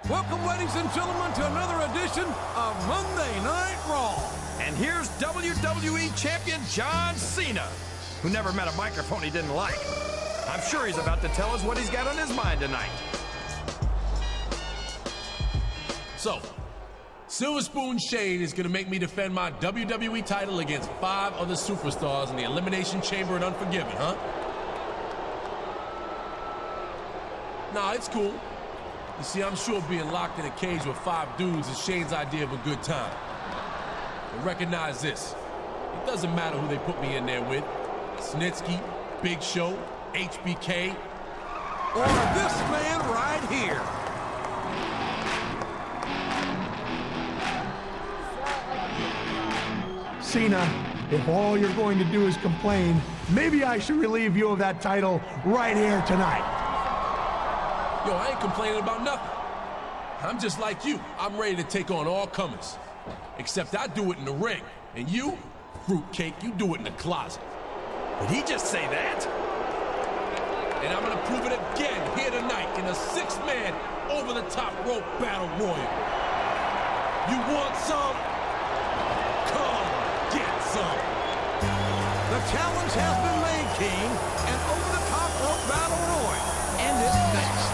Welcome, ladies and gentlemen, to another edition of Monday Night Raw. And here's WWE Champion John Cena, who never met a microphone he didn't like. I'm sure he's about to tell us what he's got on his mind tonight. So, Silver Spoon Shane is going to make me defend my WWE title against 5 other superstars in the Elimination Chamber at Unforgiven, huh? Nah, it's cool. You see, I'm sure being locked in a cage with 5 dudes is Shane's idea of a good time. But recognize this. It doesn't matter who they put me in there with. Snitsky, Big Show, HBK, or this man right here. Cena, if all you're going to do is complain, maybe I should relieve you of that title right here tonight. Yo, I ain't complaining about nothing. I'm just like you. I'm ready to take on all comers. Except I do it in the ring. And you, fruitcake, you do it in the closet. Did he just say that? And I'm gonna prove it again here tonight in a 6-man over-the-top rope battle royal. You want some? Come get some. The challenge has been made, King, an over-the-top rope battle royal. And it's next.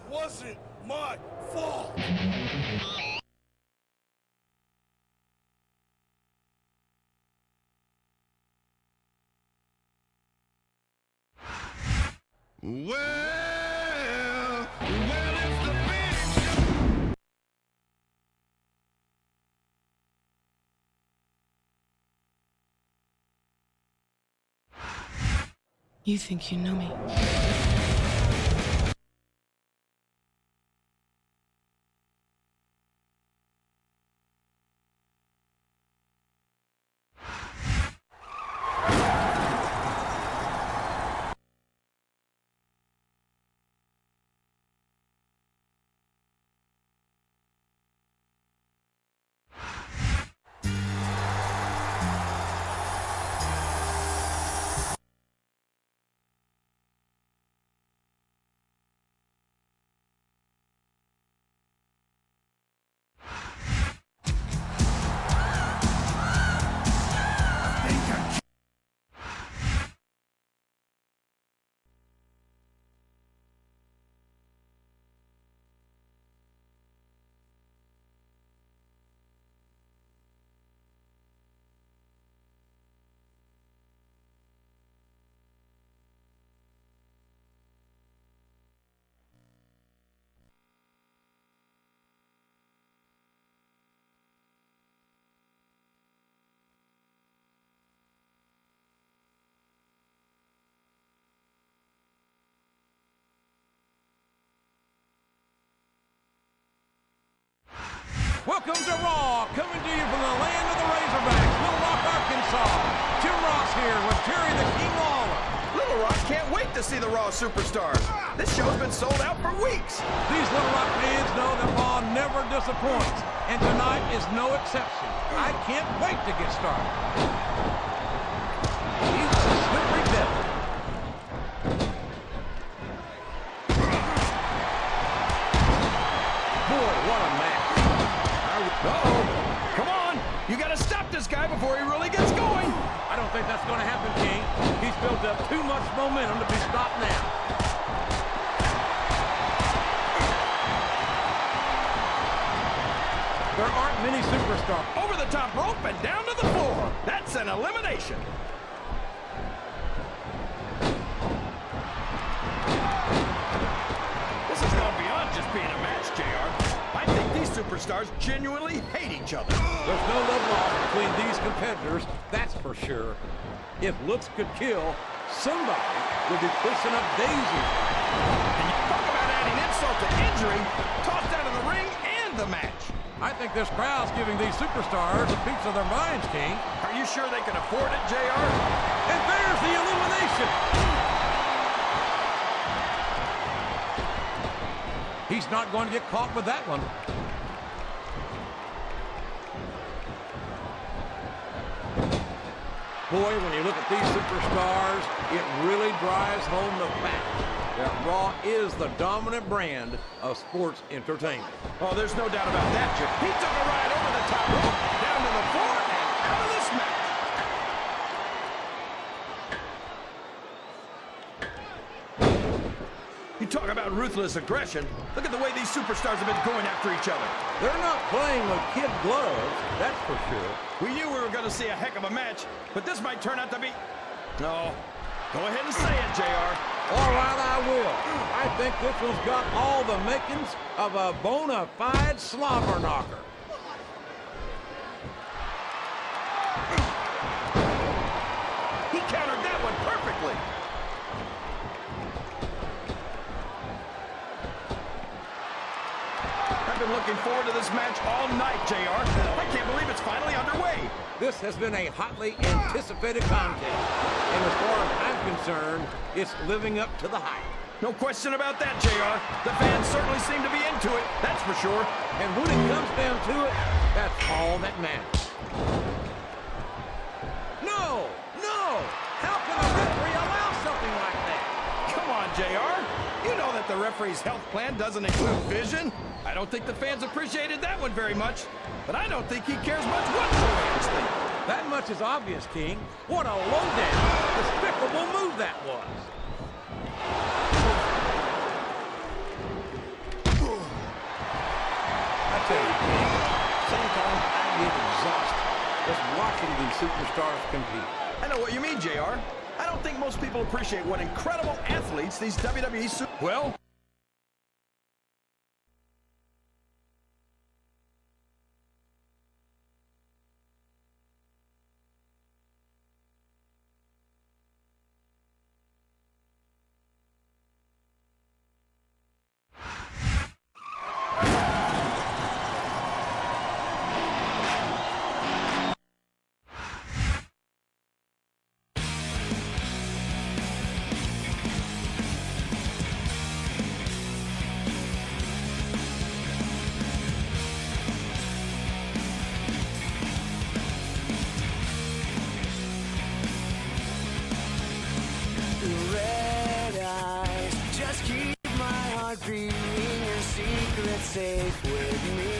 Wasn't my fault. Well, it's the big show. You think you know me? Welcome to Raw, coming to you from the land of the Razorbacks, Little Rock, Arkansas. Jim Ross here with Terry the King Lawler. Little Rock can't wait to see the Raw Superstars. This show's been sold out for weeks. These Little Rock fans know that Raw never disappoints, and tonight is no exception. I can't wait to get started. He's a slippery devil. Boy, what a match. Uh-oh. Come on. You got to stop this guy before he really gets going. I don't think that's going to happen, King. He's built up too much momentum to be stopped now. There aren't many superstars. Over the top rope and down to the floor. That's an elimination. This has gone beyond just being a match, JR. I think these superstars genuinely hate each other. There's no love lost between these competitors, that's for sure. If looks could kill, somebody would be pushing up daisies. And you talk about adding insult to injury, tossed out of the ring and the match. I think this crowd's giving these superstars a piece of their minds, King. Are you sure they can afford it, JR? And there's the elimination. He's not going to get caught with that one. Boy, when you look at these superstars, it really drives home the fact that Raw is the dominant brand of sports entertainment. Oh, there's no doubt about that, Jim. He took a ride over the top rope, down to the floor, and out of this match. You talk about ruthless aggression. Look at the way these superstars have been going after each other. They're not playing with kid gloves, that's for sure. We knew we were going to see a heck of a match, but this might turn out to be... No. Go ahead and say it, JR. All right, I will. I think this one's got all the makings of a bona fide slobber knocker. He countered that one perfectly. I've been looking forward to this match all night, JR. I can't believe it's finally underway. This has been a hotly anticipated contest. And as far as I'm concerned, it's living up to the hype. No question about that, JR. The fans certainly seem to be into it, that's for sure. And when it comes down to it, that's all that matters. No! No! How can a referee allow something like that? Come on, JR. You know that the referee's health plan doesn't include vision. I don't think the fans appreciated that one very much, but I don't think he cares much what the fans think. That much is obvious, King. What a low-down, despicable move that was. I tell you, King, sometimes I get exhausted just watching these superstars compete. I know what you mean, JR. I don't think most people appreciate what incredible athletes these WWE Well... safe with me.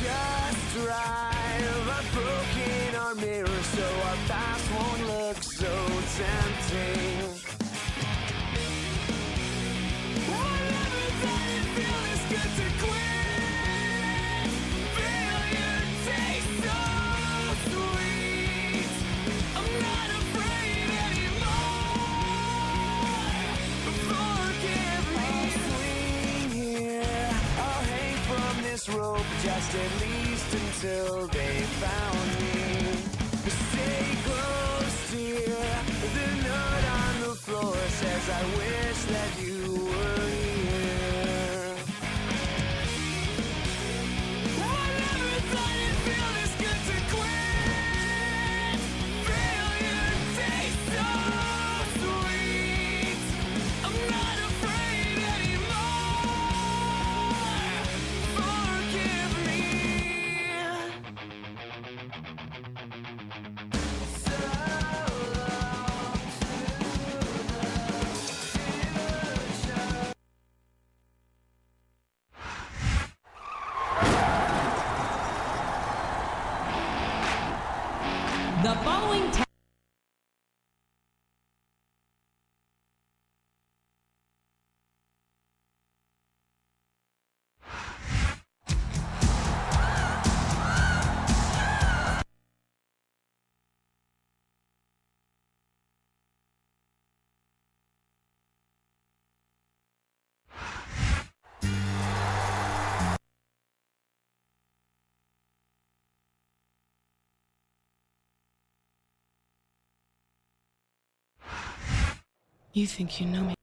Just drive a broken our mirror so our past won't look so tempting. I never thought it'd feel this good to quit. Failure tastes so sweet. I'm not afraid anymore. Forgive me. I'll swing here. I'll hang from this rope just at least until they found me. Stay close, dear. The note on the floor says I wish that you were here. I never thought it'd feel this good to quit. Failure tastes so sweet. I'm not afraid anymore. Forgive me. So long to the future. You think you know me.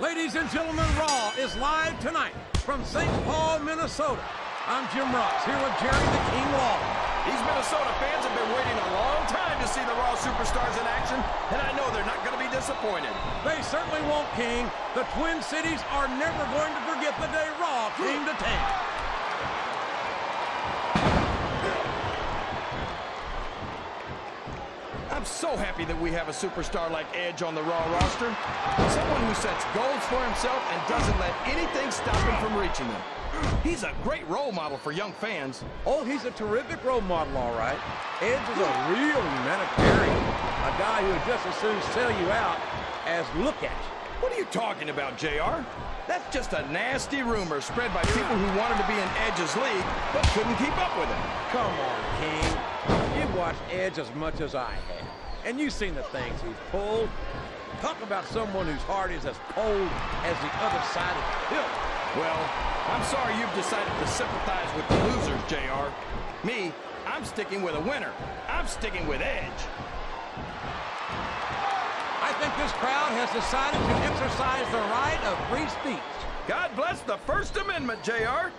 Ladies and gentlemen, Raw is live tonight from St. Paul, Minnesota. I'm Jim Ross, here with Jerry the King Lawler. These Minnesota fans have been waiting a long time to see the Raw Superstars in action, and I know they're not going to be disappointed. They certainly won't, King. The Twin Cities are never going to forget the day Raw came to town. I'm so happy that we have a superstar like Edge on the Raw roster. Someone who sets goals for himself and doesn't let anything stop him from reaching them. He's a great role model for young fans. Oh, he's a terrific role model, all right. Edge is a real humanitarian. A guy who would just as soon sell you out as look at you. What are you talking about, JR? That's just a nasty rumor spread by people who wanted to be in Edge's league but couldn't keep up with him. Come on, King. You've watched Edge as much as I have, and you've seen the things he's pulled. Talk about someone whose heart is as cold as the other side of the hill. Well, I'm sorry you've decided to sympathize with the losers, JR. Me, I'm sticking with a winner. I'm sticking with Edge. I think this crowd has decided to exercise the right of free speech. God bless the First Amendment, JR.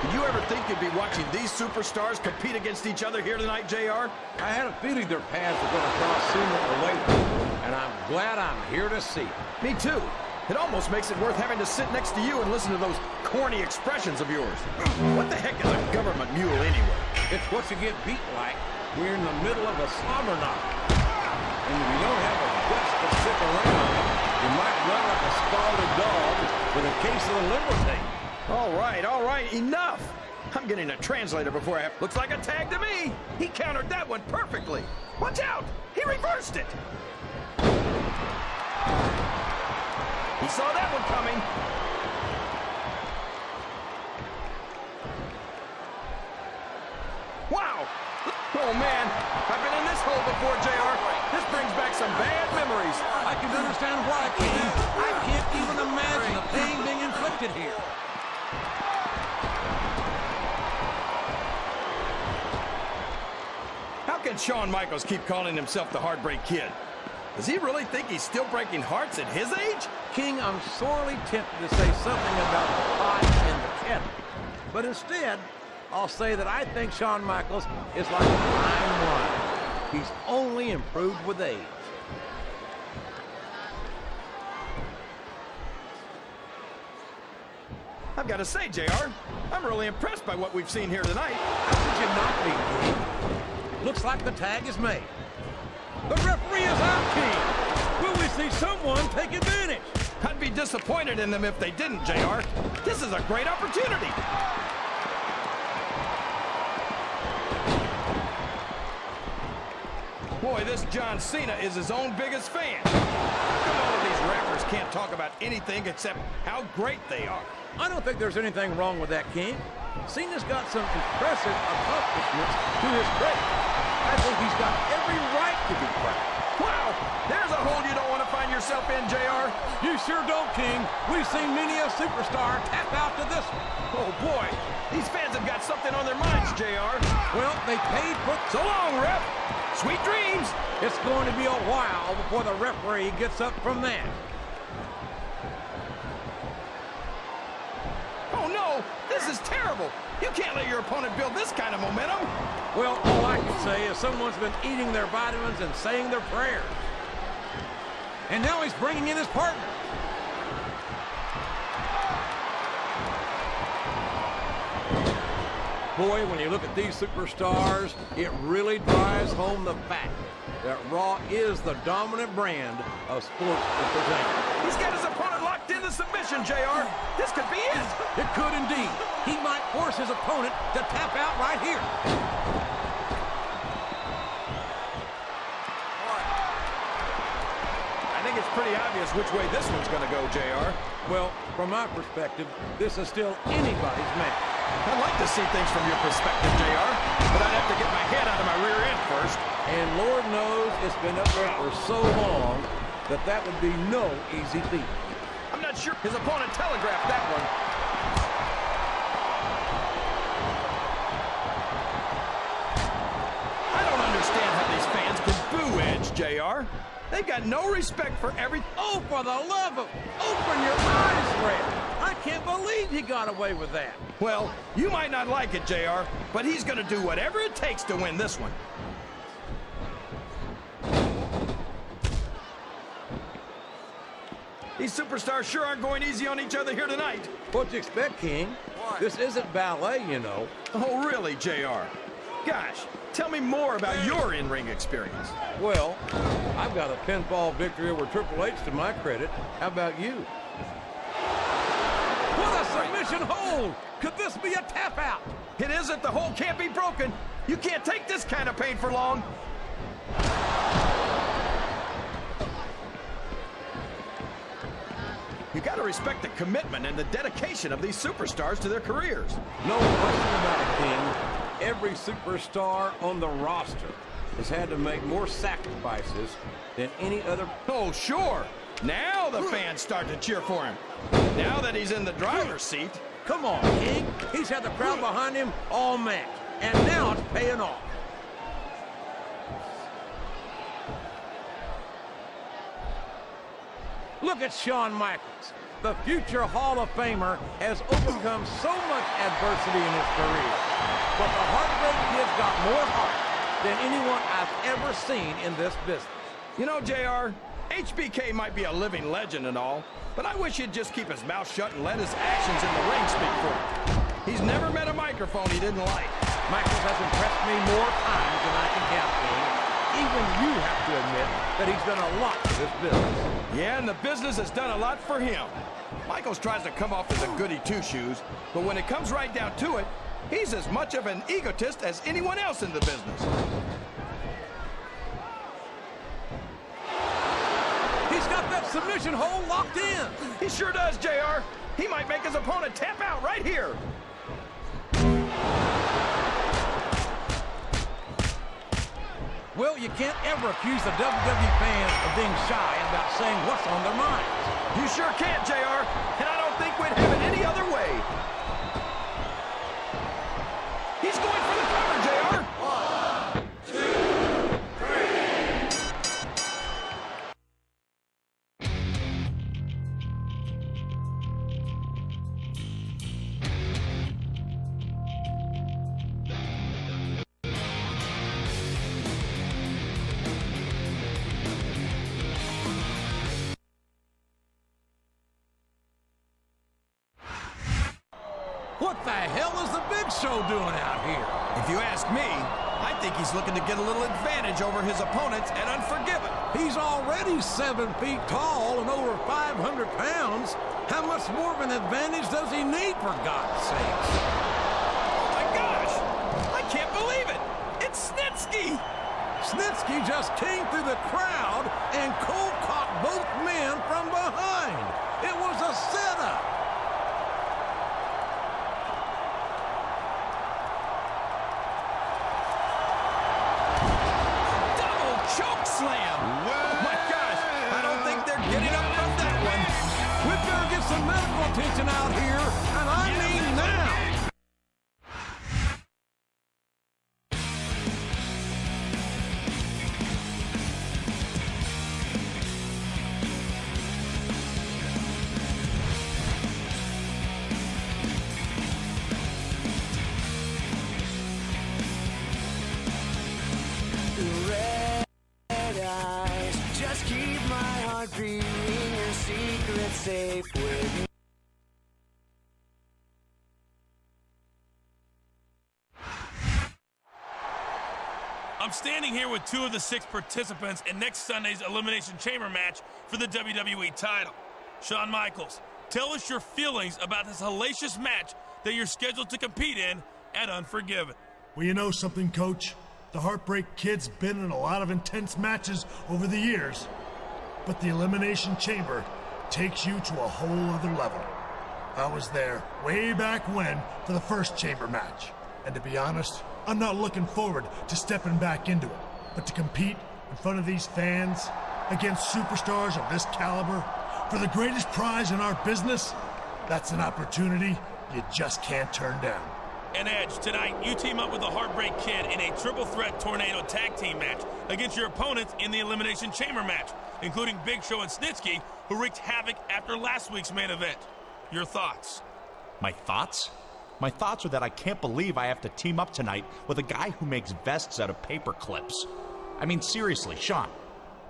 Did you ever think you'd be watching these superstars compete against each other here tonight, JR? I had a feeling their paths were going to cross sooner or later, and I'm glad I'm here to see it. Me too. It almost makes it worth having to sit next to you and listen to those corny expressions of yours. What the heck is a government mule anyway? It's what you get beat like. We're in the middle of a slobber knock. And if you don't have a guts to stick around, you might run like a scalded dog with a case of the liver tape. All right, enough. I'm getting a translator before I have... Looks like a tag to me. He countered that one perfectly. Watch out. He reversed it. He saw that one coming. Wow. Oh, man. I've been in this hole before, JR. This brings back some bad memories. I can understand why, King. I can't even imagine the pain being inflicted here. How can Shawn Michaels keep calling himself the Heartbreak Kid? Does he really think he's still breaking hearts at his age? King, I'm sorely tempted to say something about the pot and the kettle. But instead, I'll say that I think Shawn Michaels is like a fine wine. He's only improved with age. I've got to say, JR, I'm really impressed by what we've seen here tonight. How could you not be, King? Looks like the tag is made. The referee is out, King. Will we see someone take advantage? I'd be disappointed in them if they didn't, JR. This is a great opportunity. Boy, this John Cena is his own biggest fan. How come all of these rappers can't talk about anything except how great they are? I don't think there's anything wrong with that, King. Cena's got some impressive accomplishments to his credit. I think he's got every right to be proud. Wow, there's a hole you don't want to find yourself in, JR. You sure don't, King. We've seen many a superstar tap out to this one. Oh, boy. These fans have got something on their minds, JR. Well, they paid for... So long, ref. Sweet dreams. It's going to be a while before the referee gets up from that. Oh, no. This is terrible. You can't let your opponent build this kind of momentum. Well, all I can say is someone's been eating their vitamins and saying their prayers. And now he's bringing in his partner. Boy, when you look at these superstars, it really drives home the fact that Raw is the dominant brand of sports entertainment. He's got his opponent locked into submission, JR. This could be it. It could indeed. He might force his opponent to tap out right here. I think it's pretty obvious which way this one's going to go, JR. Well, from my perspective, this is still anybody's match. I'd like to see things from your perspective, JR, but I'd have to get my head out of my rear end first. And Lord knows it's been up there for so long that that would be no easy feat. I'm not sure his opponent telegraphed that one. I don't understand how these fans can boo Edge, JR. They've got no respect for every... Oh, for the love of... Open your eyes, Red. I can't believe he got away with that. Well, you might not like it, JR, but he's going to do whatever it takes to win this one. These superstars sure aren't going easy on each other here tonight. What'd you expect, King? This isn't ballet, you know. Oh, really, JR? Gosh, tell me more about your in-ring experience. Well, I've got a pinfall victory over Triple H to my credit. How about you? What a submission hold! Could this be a tap out? It isn't. The hold can't be broken. You can't take this kind of pain for long. You got to respect the commitment and the dedication of these superstars to their careers. No question about it, King. Every superstar on the roster has had to make more sacrifices than any other. Oh, sure. Now the fans start to cheer for him. Now that he's in the driver's seat. Come on, King. He's had the crowd behind him all match, and now it's paying off. Look at Shawn Michaels. The future Hall of Famer has overcome so much adversity in his career. But the Heartbreak Kid's got more heart than anyone I've ever seen in this business. You know, JR, HBK might be a living legend and all, but I wish he'd just keep his mouth shut and let his actions in the ring speak for him. He's never met a microphone he didn't like. Michaels has impressed me more times than I can count, King. Even you have to admit that he's done a lot for this business. Yeah, and the business has done a lot for him. Michaels tries to come off as a goody two-shoes, but when it comes right down to it, he's as much of an egotist as anyone else in the business. He's got that submission hold locked in. He sure does, JR. He might make his opponent tap out right here. Well, you can't ever accuse the WWE fans of being shy about saying what's on their minds. You sure can't, JR, and I don't think we'd have it any other way. He's going for the cover, JR. 1, 2, 3. What the hell is the Big Show doing out here? If you ask me, I think he's looking to get a little advantage over his opponents at Unforgiven. He's already 7 feet tall and over 500 pounds. How much more of an advantage does he need, for God's sakes? Oh my gosh! I can't believe it! It's Snitsky! Snitsky just came through the crowd and cold caught both men from behind. It was a setup. Choke slam! Oh my gosh! I don't think they're getting up from that one. We better get some medical attention out here, and I mean now. Red eyes, just keep my heart beating, your secret safe with me. I'm standing here with 2 of the 6 participants in next Sunday's Elimination Chamber match for the WWE title. Shawn Michaels, tell us your feelings about this hellacious match that you're scheduled to compete in at Unforgiven. Well, you know something, Coach? The Heartbreak Kid's been in a lot of intense matches over the years, but the Elimination Chamber takes you to a whole other level. I was there way back when for the first Chamber match, and to be honest, I'm not looking forward to stepping back into it, but to compete in front of these fans against superstars of this caliber for the greatest prize in our business, that's an opportunity you just can't turn down. And Edge, tonight you team up with the Heartbreak Kid in a triple threat tornado tag team match against your opponents in the Elimination Chamber match, including Big Show and Snitsky, who wreaked havoc after last week's main event. Your thoughts? My thoughts? My thoughts are that I can't believe I have to team up tonight with a guy who makes vests out of paper clips. I mean, seriously, Shawn,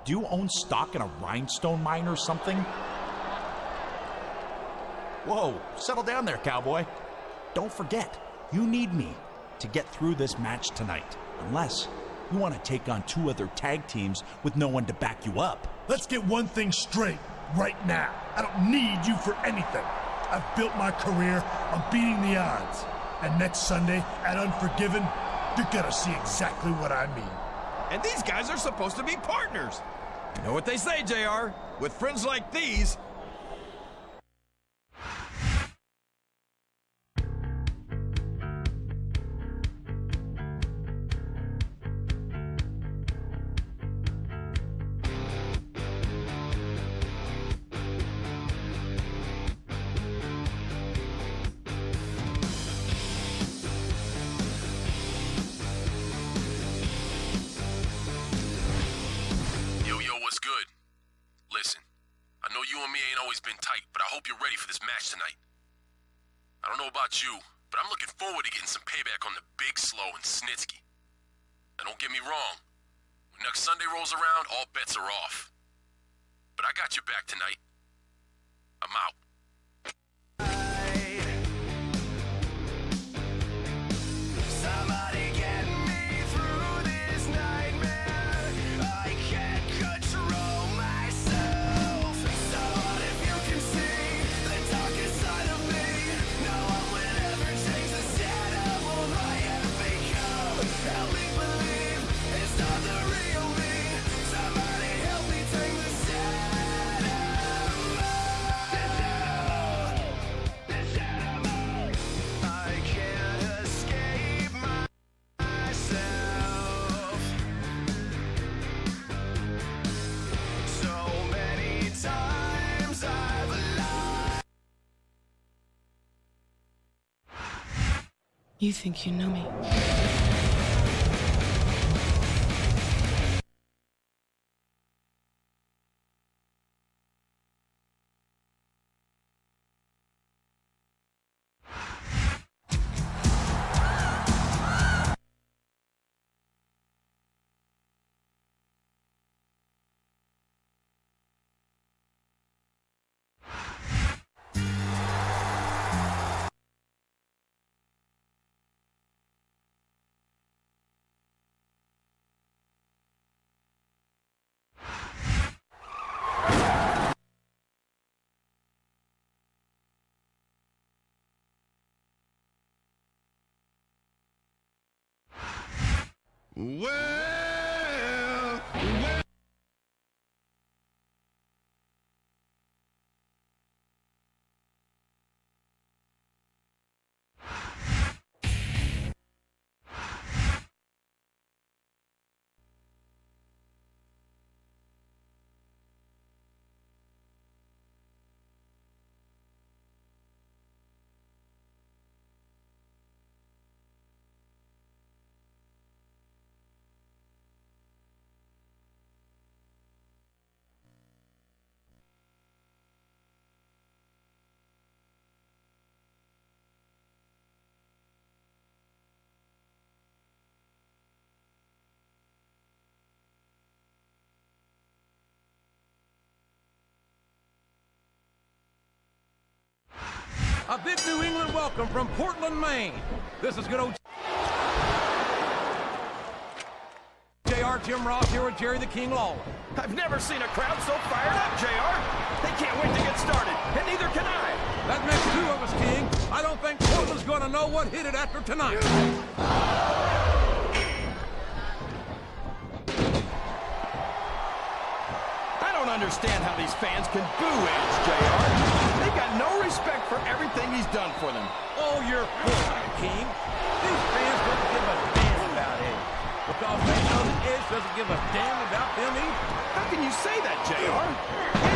do you own stock in a rhinestone mine or something? Whoa, settle down there, cowboy. Don't forget, you need me to get through this match tonight, unless you want to take on 2 other tag teams with no one to back you up. Let's get one thing straight right now. I don't need you for anything. I've built my career on beating the odds. And next Sunday at Unforgiven, you're gonna see exactly what I mean. And these guys are supposed to be partners. You know what they say, JR? With friends like these, I don't know about you, but I'm looking forward to getting some payback on the Big Slow and Snitsky. Now don't get me wrong, when next Sunday rolls around, all bets are off. But I got your back tonight. I'm out. Somebody get me through this nightmare. I can't control myself. So what if you can see the darkest side of me? No one will ever change the terrible I have become. Help me believe it's not the real me. Somebody help me take the I can't escape myself. So many times I've lied. You think you know me. A big New England welcome from Portland, Maine. This is good old... JR, Jim Ross here with Jerry the King Lawler. I've never seen a crowd so fired up, JR. They can't wait to get started, and neither can I. That makes two of us, King. I don't think Portland's going to know what hit it after tonight. I don't understand how these fans can boo Edge, JR. They've got no respect for everything he's done for them. Oh, you're full of it, King. These fans don't give a damn about Edge because they know that Edge doesn't give a damn about them either. How can you say that, JR?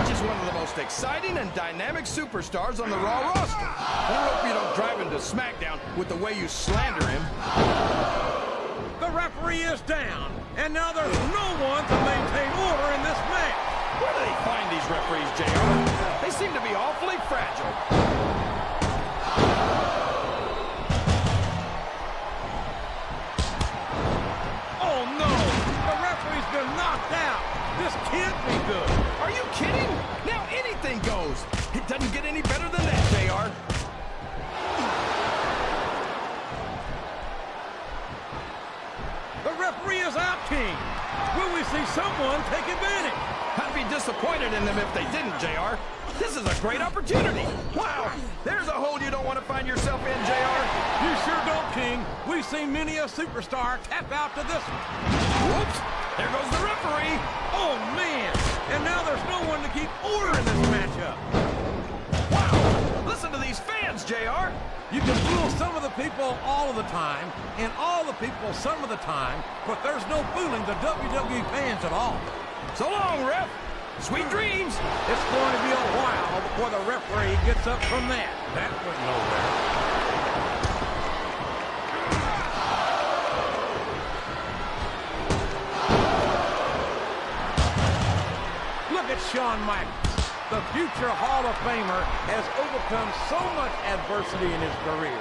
Edge is one of the most exciting and dynamic superstars on the Raw roster. I hope you don't drive him to Smackdown with the way you slander him. The referee is down, and now there's no one to maintain order in this match. Where do they find these referees, JR? They seem to be awfully fragile. Oh, no! The referee's been knocked out. This can't be good. Are you kidding? Now anything goes. It doesn't get any better than that, JR. The referee is out, King. Will we see someone take advantage? I'd be disappointed in them if they didn't, JR. This is a great opportunity. Wow, there's a hole you don't want to find yourself in, JR. You sure don't, King. We've seen many a superstar tap out to this one. Whoops, there goes the referee. Oh, man. And now there's no one to keep order in this matchup. Wow, listen to these fans, JR. You can fool some of the people all of the time, and all the people some of the time, but there's no fooling the WWE fans at all. So long, ref. Sweet dreams. It's going to be a while before the referee gets up from that. That went nowhere. Look at Shawn Michaels. The future Hall of Famer has overcome so much adversity in his career.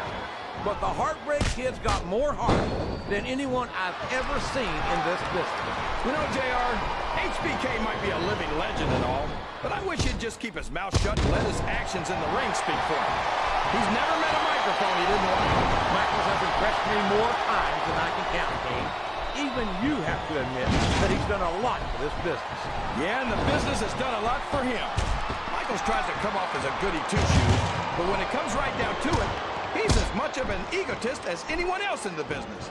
But the Heartbreak Kid's got more heart than anyone I've ever seen in this business. You know, JR, HBK might be a living legend and all, but I wish he'd just keep his mouth shut and let his actions in the ring speak for him. He's never met a microphone he didn't want. Michaels has impressed me more times than I can count, King. Even you have to admit that he's done a lot for this business. Yeah, and the business has done a lot for him. Michaels tries to come off as a goody two-shoes, but when it comes right down to it, he's as much of an egotist as anyone else in the business.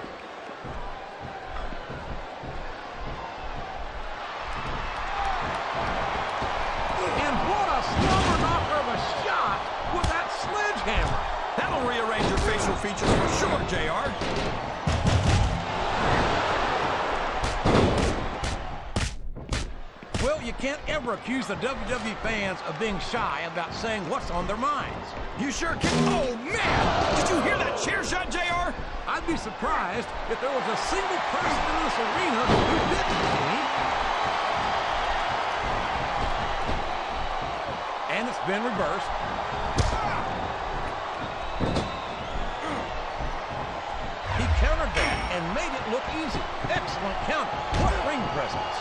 And what a slumber knocker of a shot with that sledgehammer. That'll rearrange your facial features for sure, JR. Well, you can't ever accuse the WWE fans of being shy about saying what's on their minds. You sure can. Oh, man! Did you hear that chair shot, JR? I'd be surprised if there was a single person in this arena who didn't, King. And it's been reversed. He countered that and made it look easy. Excellent counter. What ring presence.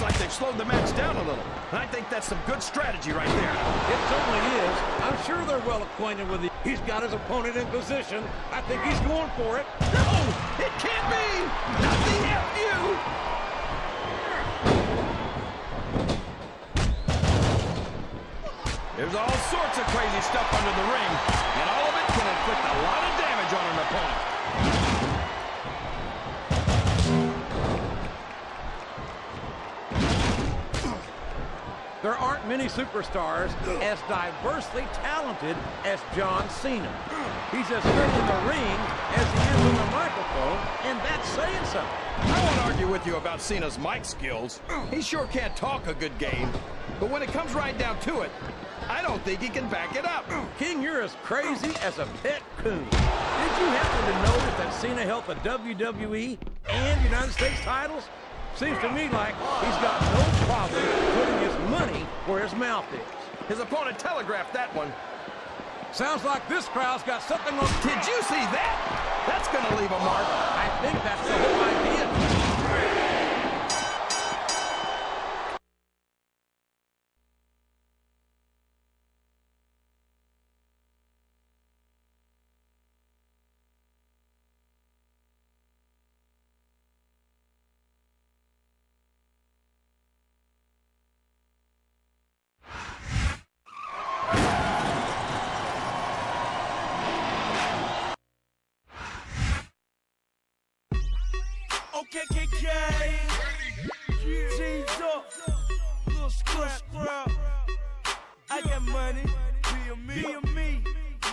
Like they've slowed the match down a little. And I think that's some good strategy right there. It certainly is. I'm sure they're well acquainted with it. He's got his opponent in position. I think he's going for it. No! It can't be! Not the F.U.! There's all sorts of crazy stuff under the ring, and all of it can inflict a lot of damage on an opponent. There aren't many superstars as diversely talented as John Cena. He's as good in the ring as he is on the microphone, and that's saying something. I won't argue with you about Cena's mic skills. He sure can't talk a good game. But when it comes right down to it, I don't think he can back it up. King, you're as crazy as a pet coon. Did you happen to notice that Cena held the WWE and United States titles? Seems to me like he's got no problem putting his money where his mouth is. His opponent telegraphed that one. Sounds like this crowd's got something on... Did you see that? That's gonna leave a mark. I think that's the whole idea. on, KKK. G's up. Little scrap. I got money. Be a me.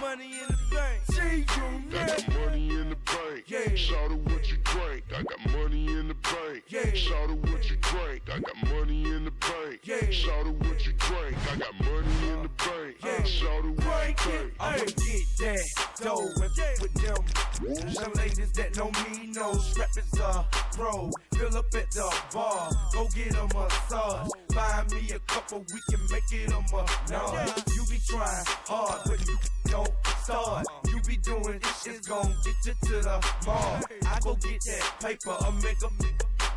Money in the bank. See you, man. I got money in the bank. Yeah. Shout out what you drink. I got money in the bank. Yeah. Shout out what you drink. I got money in the bank. Yeah. Shout out what you drink. I got money in the bank. Yeah. Shout out what you drink. I'ma get that dough and with them. Some ladies that know me know strap is a pro. Fill up at the bar, go get a massage. Buy me a couple, we can make it a massage. You be trying hard, but you don't start. You be doing this shit's gon' get you to the mall. I go get that paper, a make a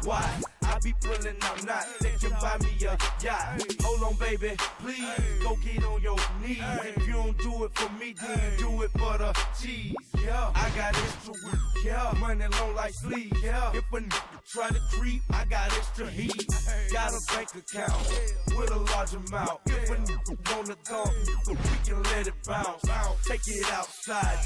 why? I be pulling out knots that can buy me a yacht. Hold on, baby, please go get on your knees. If you don't do it for me, then do it for the cheese. Yeah, I got extra weed. Yeah, money long like sleep. Yeah, if a try to creep, I got extra heat. Got a bank account with a large amount. If a wanna go, we can let it bounce. Take it outside.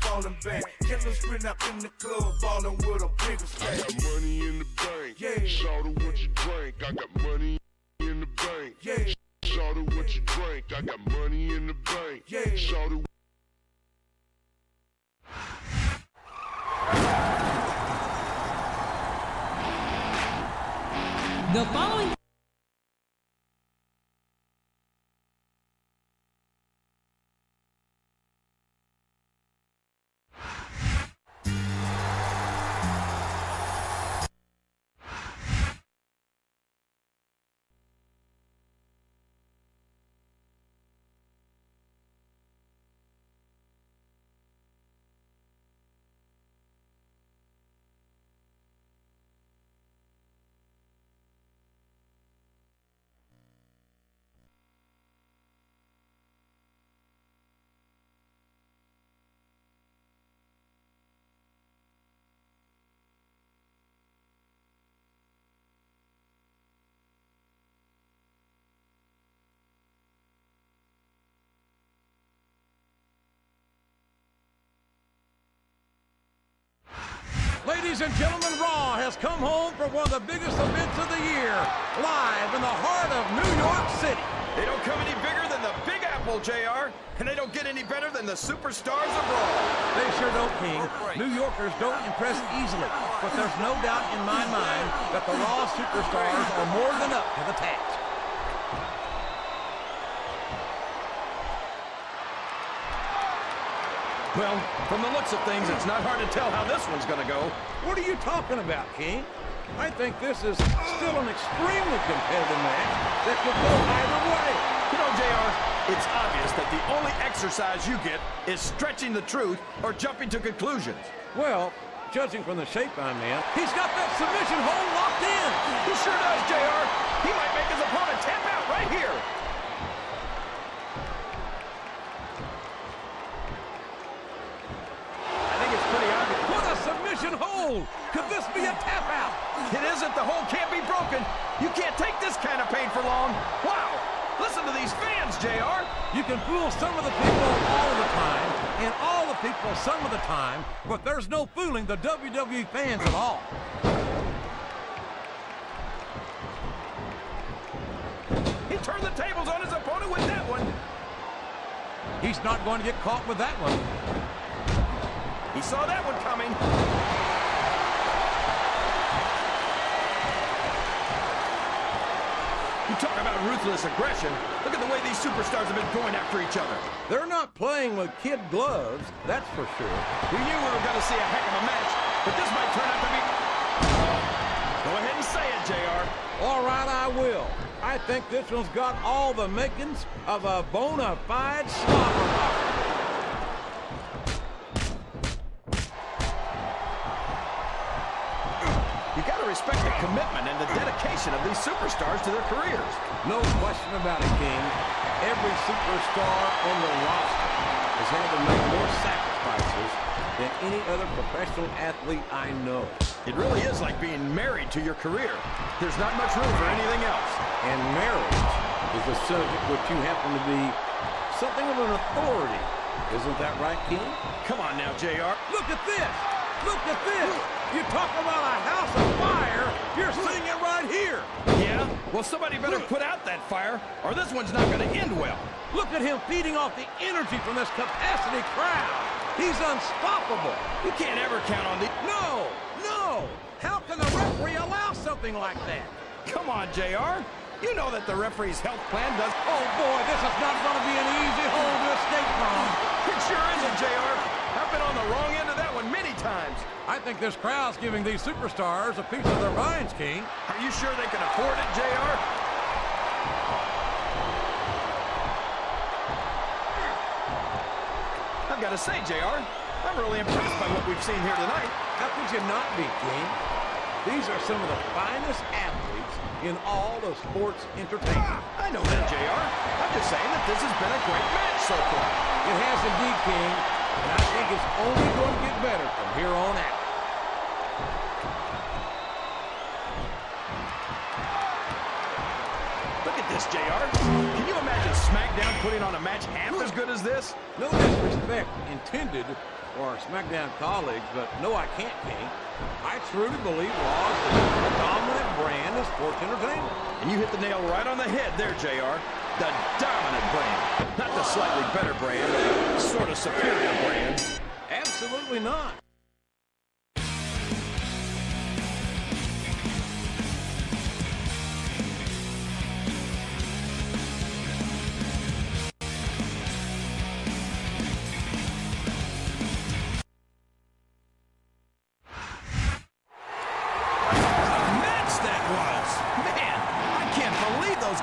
Falling back, killer sprint up in the club, ballin' with a bigger stack. I got money in the bank. Yeah. Shout out what you drink. I got money in the bank. Yeah. Shout out what you drink. I got money in the bank. Yeah. Shout out. The following Ladies and gentlemen, Raw has come home for one of the biggest events of the year, live in the heart of New York City. They don't come any bigger than the Big Apple, JR, and they don't get any better than the superstars of Raw. They sure don't, King. New Yorkers don't impress easily, but there's no doubt in my mind that the Raw superstars are more than up to the task. Well, from the looks of things, it's not hard to tell how this one's gonna go. What are you talking about, King? I think this is still an extremely competitive match that could go either way. You know, JR, it's obvious that the only exercise you get is stretching the truth or jumping to conclusions. Well, judging from the shape I'm in, he's got that submission hold locked in. He sure does, JR. He might make his opponent tap out right here. Submission hold. Could this be a tap out? It isn't. The hold can't be broken. You can't take this kind of pain for long. Wow. Listen to these fans, JR. You can fool some of the people all the time, and all the people some of the time, but there's no fooling the WWE fans at all. He turned the tables on his opponent with that one. He's not going to get caught with that one. He saw that one coming. You talk about ruthless aggression. Look at the way these superstars have been going after each other. They're not playing with kid gloves, that's for sure. We knew we were going to see a heck of a match, but this might turn out to be... Go ahead and say it, JR. All right, I will. I think this one's got all the makings of a bona fide slobber. Respect the commitment and the dedication of these superstars to their careers. No question about it, King. Every superstar on the roster has had to make more sacrifices than any other professional athlete I know. It really is like being married to your career. There's not much room for anything else. And marriage is a subject which you happen to be something of an authority. Isn't that right, King? Come on now, JR. Look at this. Look at this. You talk about a house of fire, you're seeing it right here. Yeah? Well, somebody better put out that fire, or this one's not going to end well. Look at him feeding off the energy from this capacity crowd. He's unstoppable. You can't ever count on the... No, no. How can the referee allow something like that? Come on, JR. You know that the referee's health plan does... Oh, boy, this is not going to be an easy hole to escape from. It sure isn't, JR. I've been on the wrong end of that one many times. I think this crowd's giving these superstars a piece of their minds, King. Are you sure they can afford it, JR? I've got to say, JR, I'm really impressed by what we've seen here tonight. How could you not be, King? These are some of the finest athletes in all of sports entertainment. I know that, JR. I'm just saying that this has been a great match so far. It has indeed, King, and I think it's only going to get better from here on out. Look at this, JR. Can you imagine Smackdown putting on a match half as good as this? No disrespect intended for our Smackdown colleagues, but no, I can't, King. I truly believe Raw is the dominant brand of sports entertainment. And you hit the nail right on the head there, JR. The dominant brand. Not the slightly better brand, but the sort of superior brand. Absolutely not.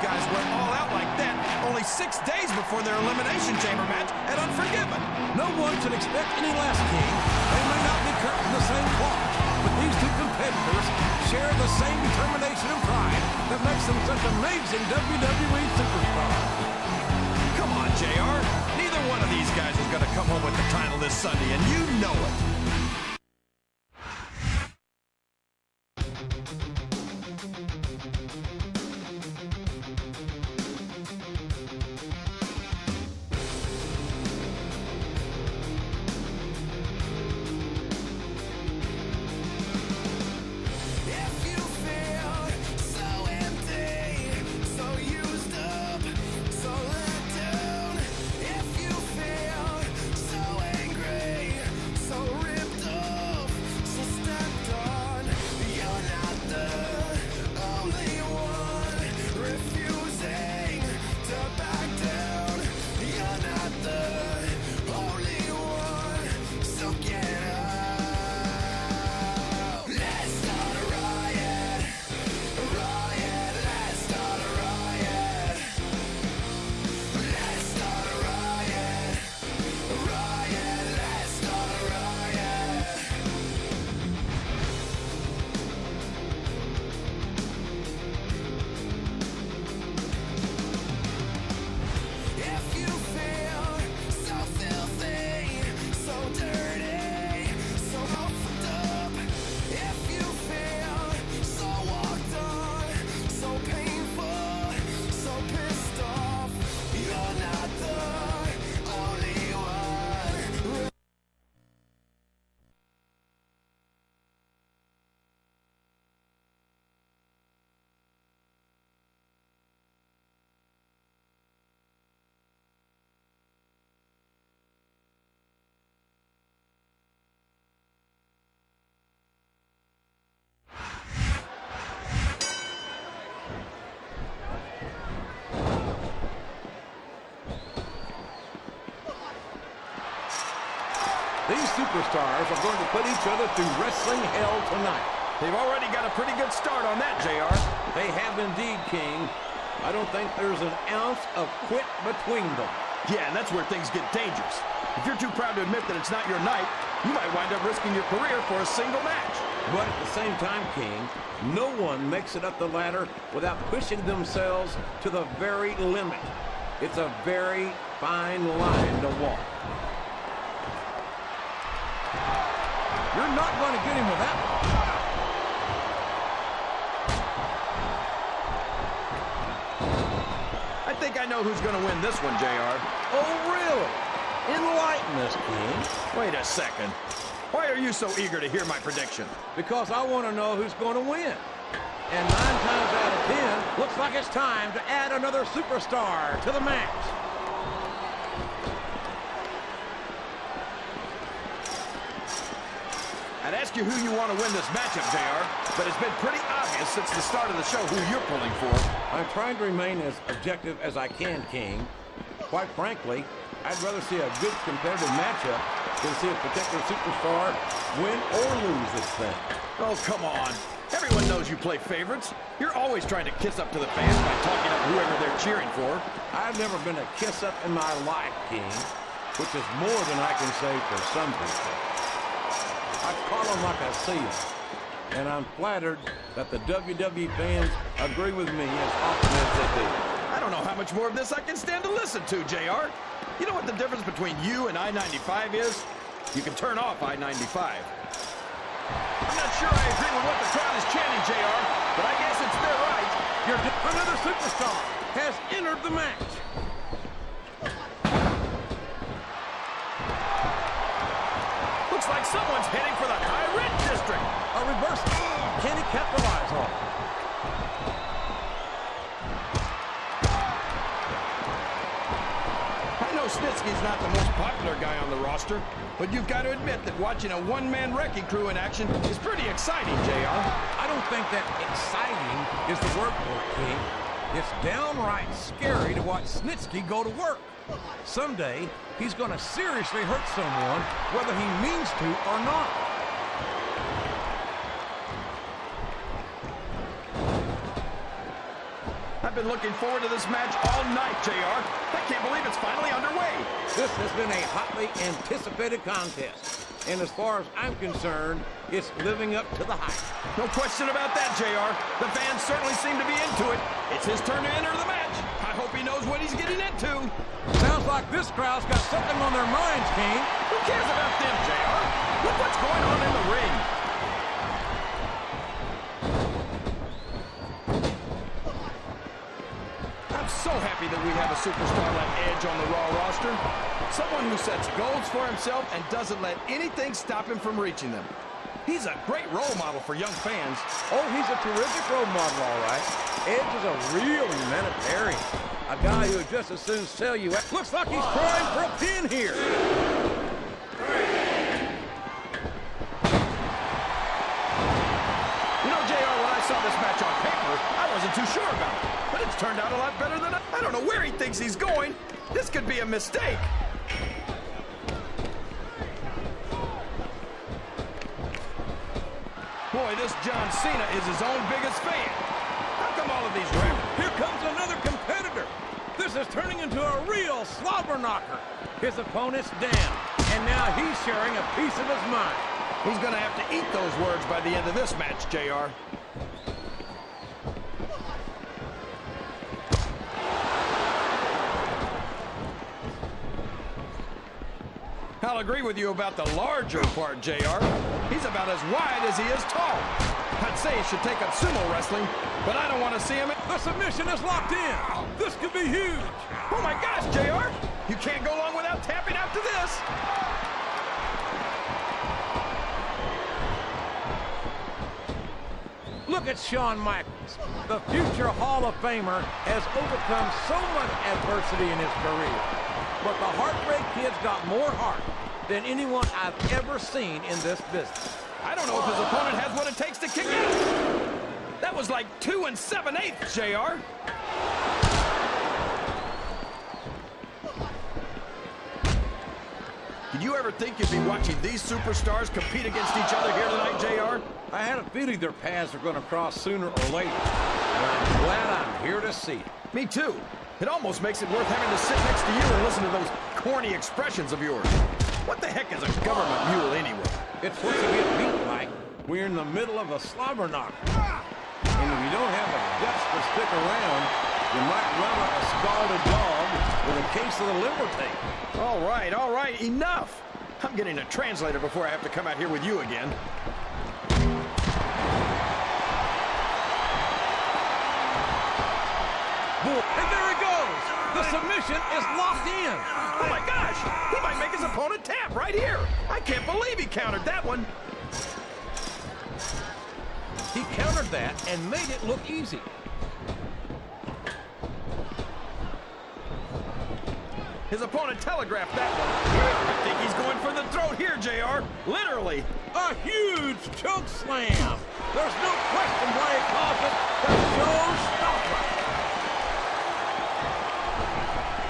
Guys went all out like that only 6 days before their Elimination Chamber match at Unforgiven. No one should expect any less, King. They may not be cut from the same cloth, but these two competitors share the same determination and pride that makes them such amazing WWE superstars. Come on, JR. Neither one of these guys is going to come home with the title this Sunday, and you know it. These superstars are going to put each other through wrestling hell tonight. They've already got a pretty good start on that, JR. They have indeed, King. I don't think there's an ounce of quit between them. Yeah, and that's where things get dangerous. If you're too proud to admit that it's not your night, you might wind up risking your career for a single match. But at the same time, King, no one makes it up the ladder without pushing themselves to the very limit. It's a very fine line to walk. You're not going to get him with that one. I think I know who's going to win this one, JR. Oh, really? Enlighten us, King. Wait a second. Why Why are you so eager to hear my prediction? Because I want to know who's going to win. And 9 times out of 10, looks like it's time to add another superstar to the match. I'd ask you who you want to win this matchup, JR, but it's been pretty obvious since the start of the show who you're pulling for. I'm trying to remain as objective as I can, King. Quite frankly, I'd rather see a good competitive matchup than see a particular superstar win or lose this thing. Oh, come on. Everyone knows you play favorites. You're always trying to kiss up to the fans by talking up whoever they're cheering for. I've never been a kiss-up in my life, King, which is more than I can say for some people. I call them like I see them, and I'm flattered that the WWE fans agree with me as often as they do. I don't know how much more of this I can stand to listen to, JR. You know what the difference between you and I-95 is? You can turn off I-95. I'm not sure I agree with what the crowd is chanting, JR, but I guess it's their right. Another superstar has entered the match. Looks like someone's heading for the high red district. A reversal. Can he capitalize on it? I know Snitsky's not the most popular guy on the roster, but you've got to admit that watching a one-man wrecking crew in action is pretty exciting, JR. I don't think that exciting is the word for it, King. It's downright scary to watch Snitsky go to work. Someday, he's going to seriously hurt someone, whether he means to or not. I've been looking forward to this match all night, JR. I can't believe it's finally underway. This has been a hotly anticipated contest. And as far as I'm concerned, it's living up to the hype. No question about that, JR. The fans certainly seem to be into it. It's his turn to enter the match. I hope he knows what he's getting into. Sounds like this crowd's got something on their minds, King. Who cares about them, JR? Look what's going on in the ring. I'm so happy that we have a superstar like Edge on the Raw roster. Someone who sets goals for himself and doesn't let anything stop him from reaching them. He's a great role model for young fans. Oh, he's a terrific role model, all right. Edge is a real humanitarian. A guy who would just as soon sell you out. Looks like he's trying for a pin here. You know, JR, when I saw this match on paper, I wasn't too sure about it. But it's turned out a lot better than I don't know where he thinks he's going. This could be a mistake. Boy, this John Cena is his own biggest fan. How come all of these rappers? Here comes another competitor. This is turning into a real slobber knocker. His opponent's down, and now he's sharing a piece of his mind. He's going to have to eat those words by the end of this match, JR. I'll agree with you about the larger part, JR. He's about as wide as he is tall. I'd say he should take up sumo wrestling, but I don't want to see him. The submission is locked in. This could be huge. Oh my gosh, JR! You can't go long without tapping out to this. Look at Shawn Michaels. The future Hall of Famer has overcome so much adversity in his career. But the Heartbreak Kid's got more heart than anyone I've ever seen in this business. I don't know if his opponent has what it takes to kick out. That was like 2 7/8, JR. Did you ever think you'd be watching these superstars compete against each other here tonight, JR? I had a feeling their paths are going to cross sooner or later. And I'm glad I'm here to see it. Me too. It almost makes it worth having to sit next to you and listen to those corny expressions of yours. What the heck is a government mule anyway? It's what you get beat like. We're in the middle of a slobber knocker. And if you don't have the guts to stick around, you might run like a scalded dog with a case of the liver tape. All right, enough. I'm getting a translator before I have to come out here with you again. And there he goes. The submission is locked in. Oh my gosh! He might make his opponent tap right here. I can't believe he countered that one. He countered that and made it look easy. His opponent telegraphed that one. I think he's going for the throat here, JR. Literally. A huge choke slam. There's no question why he calls it the showstopper.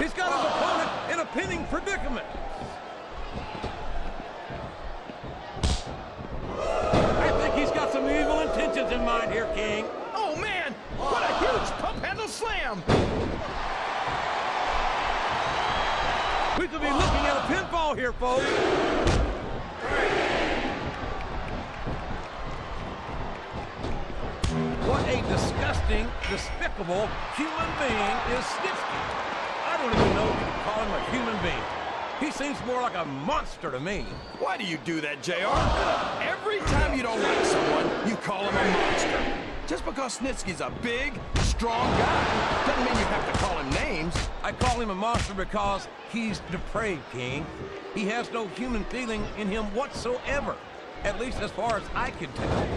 He's got his opponent in a pinning predicament. I think he's got some evil intentions in mind here, King. Oh, man. What a huge pump handle slam. We could be looking at a pinfall here, folks. What a disgusting, despicable human being is Snitsky. I don't even know if you can call him a human being. He seems more like a monster to me. Why do you do that, JR? Every time you don't like someone, you call him a monster. Just because Snitsky's a big, strong guy doesn't mean you have to call him names. I call him a monster because he's depraved, King. He has no human feeling in him whatsoever, at least as far as I can tell.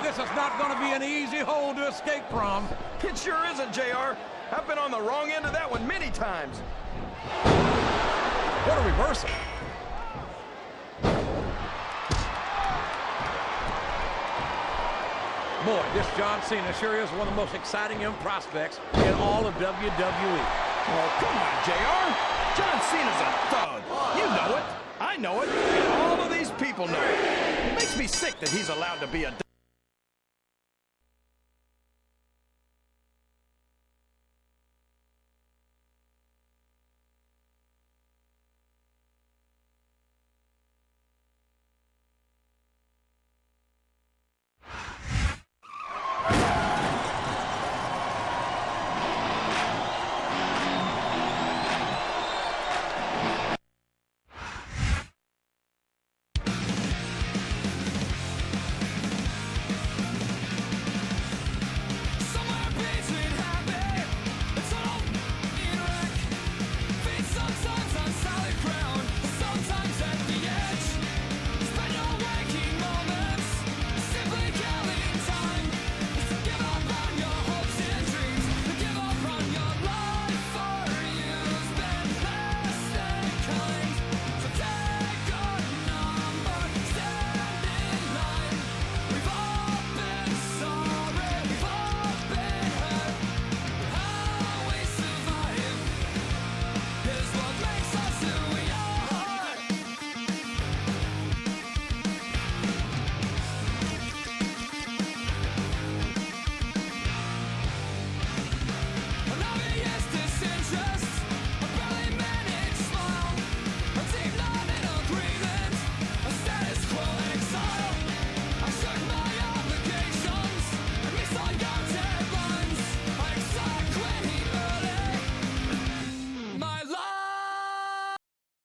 This is not going to be an easy hole to escape from. It sure isn't, JR. I've been on the wrong end of that one many times. What a reversal. Boy, this John Cena sure is one of the most exciting young prospects in all of WWE. Oh, come on, JR. John Cena's a thug. You know it. I know it. And all of these people know it. It makes me sick that he's allowed to be a